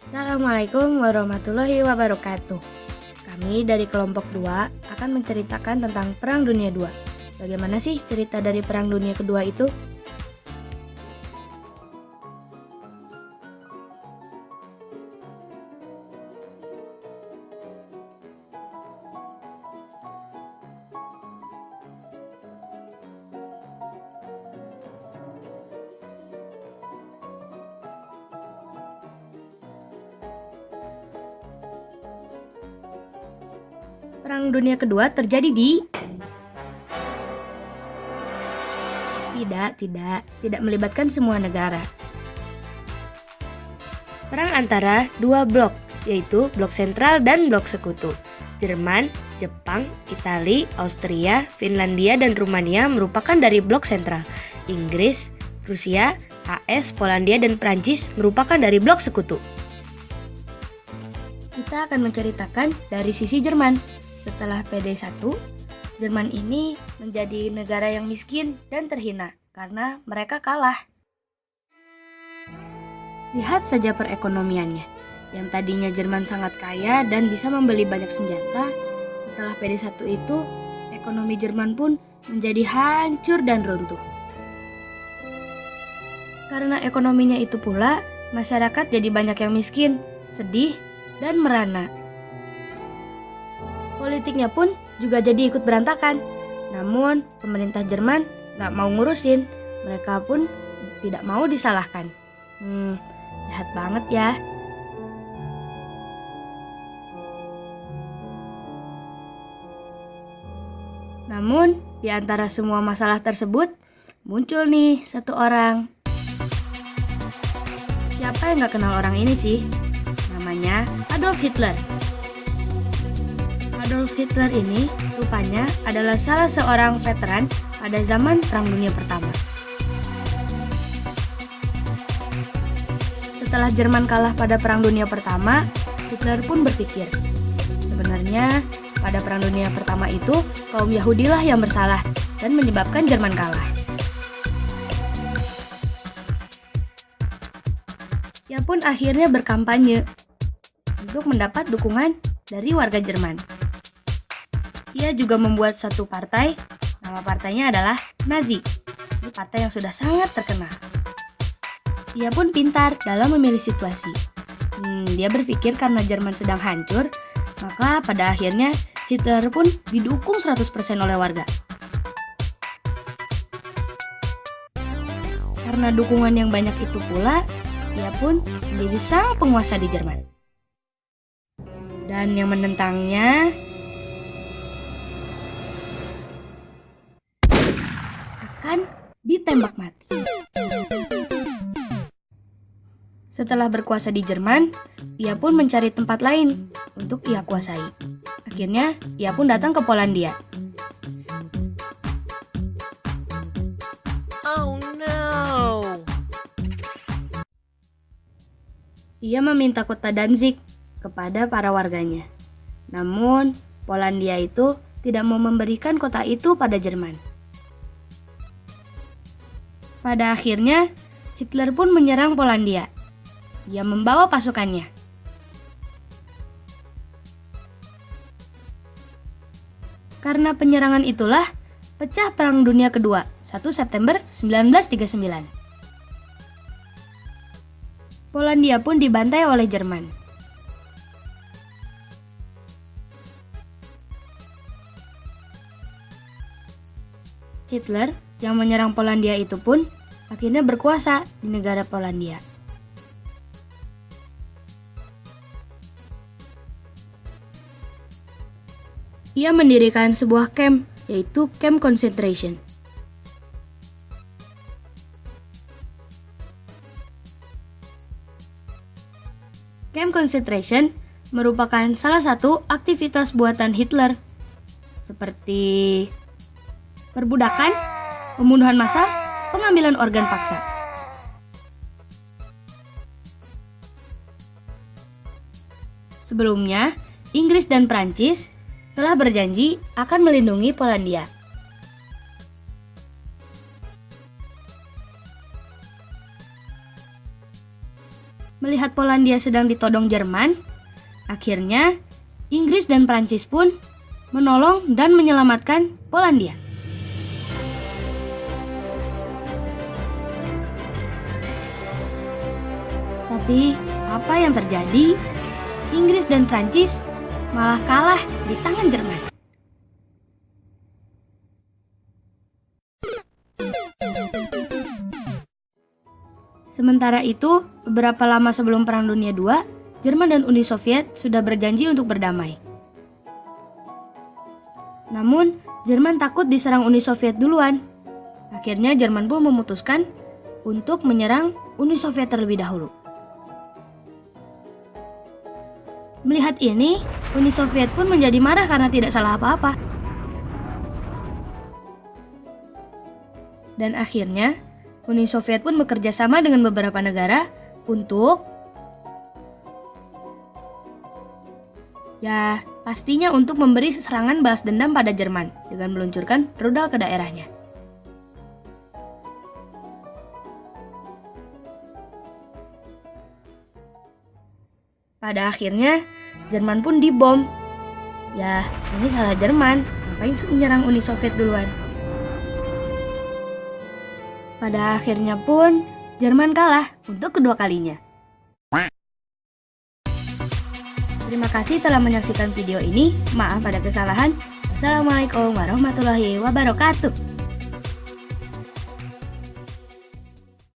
Assalamualaikum warahmatullahi wabarakatuh. Kami dari kelompok 2 akan menceritakan tentang Perang Dunia II. Bagaimana sih cerita dari Perang Dunia Kedua itu? Perang Dunia Kedua terjadi di... Tidak melibatkan semua negara. Perang antara dua blok, yaitu blok sentral dan blok sekutu. Jerman, Jepang, Italia, Austria, Finlandia, dan Rumania merupakan dari blok sentral. Inggris, Rusia, AS, Polandia, dan Prancis merupakan dari blok sekutu. Kita akan menceritakan dari sisi Jerman. Setelah PD1, Jerman ini menjadi negara yang miskin dan terhina karena mereka kalah. Lihat saja perekonomiannya. Yang tadinya Jerman sangat kaya dan bisa membeli banyak senjata, setelah PD1 itu, ekonomi Jerman pun menjadi hancur dan runtuh. Karena ekonominya itu pula, masyarakat jadi banyak yang miskin, sedih, dan merana. Politiknya pun juga jadi ikut berantakan. Namun, pemerintah Jerman gak mau ngurusin. Mereka pun tidak mau disalahkan. Jahat banget ya. Namun, di antara semua masalah tersebut, muncul nih satu orang. Siapa yang gak kenal orang ini sih? Namanya Adolf Hitler. Adolf Hitler ini rupanya adalah salah seorang veteran pada zaman Perang Dunia Pertama. Setelah Jerman kalah pada Perang Dunia Pertama, Hitler pun berpikir, sebenarnya pada Perang Dunia Pertama itu kaum Yahudilah yang bersalah dan menyebabkan Jerman kalah. Ia pun akhirnya berkampanye untuk mendapat dukungan dari warga Jerman. Ia juga membuat satu partai, nama partainya adalah Nazi. Ini partai yang sudah sangat terkenal. Ia pun pintar dalam memilih situasi. Dia berpikir karena Jerman sedang hancur, maka pada akhirnya Hitler pun didukung 100% oleh warga. Karena dukungan yang banyak itu pula, ia pun menjadi sang penguasa di Jerman. Dan yang menentangnya akan ditembak mati. Setelah berkuasa di Jerman, ia pun mencari tempat lain untuk ia kuasai. Akhirnya, ia pun datang ke Polandia. Oh no! Ia meminta kota Danzig kepada para warganya. Namun, Polandia itu tidak mau memberikan kota itu pada Jerman. Pada akhirnya, Hitler pun menyerang Polandia. Ia membawa pasukannya. Karena penyerangan itulah, pecah Perang Dunia Kedua, 1 September 1939. Polandia pun dibantai oleh Jerman. Hitler yang menyerang Polandia itu pun akhirnya berkuasa di negara Polandia. Ia mendirikan sebuah camp, yaitu Camp Concentration. Camp Concentration merupakan salah satu aktivitas buatan Hitler, seperti perbudakan, pembunuhan massal, pengambilan organ paksa. Sebelumnya, Inggris dan Prancis telah berjanji akan melindungi Polandia. Melihat Polandia sedang ditodong Jerman, akhirnya Inggris dan Prancis pun menolong dan menyelamatkan Polandia. Tapi apa yang terjadi? Inggris dan Prancis malah kalah di tangan Jerman. Sementara itu, beberapa lama sebelum Perang Dunia II, Jerman dan Uni Soviet sudah berjanji untuk berdamai. Namun, Jerman takut diserang Uni Soviet duluan. Akhirnya Jerman pun memutuskan untuk menyerang Uni Soviet terlebih dahulu. Melihat ini, Uni Soviet pun menjadi marah karena tidak salah apa-apa. Dan akhirnya, Uni Soviet pun bekerja sama dengan beberapa negara untuk pastinya untuk memberi serangan balas dendam pada Jerman dengan meluncurkan rudal ke daerahnya. Pada akhirnya, Jerman pun dibom. Ini salah Jerman, ngapain menyerang Uni Soviet duluan? Pada akhirnya pun, Jerman kalah untuk kedua kalinya. Terima kasih telah menyaksikan video ini. Maaf ada kesalahan. Wassalamualaikum warahmatullahi wabarakatuh.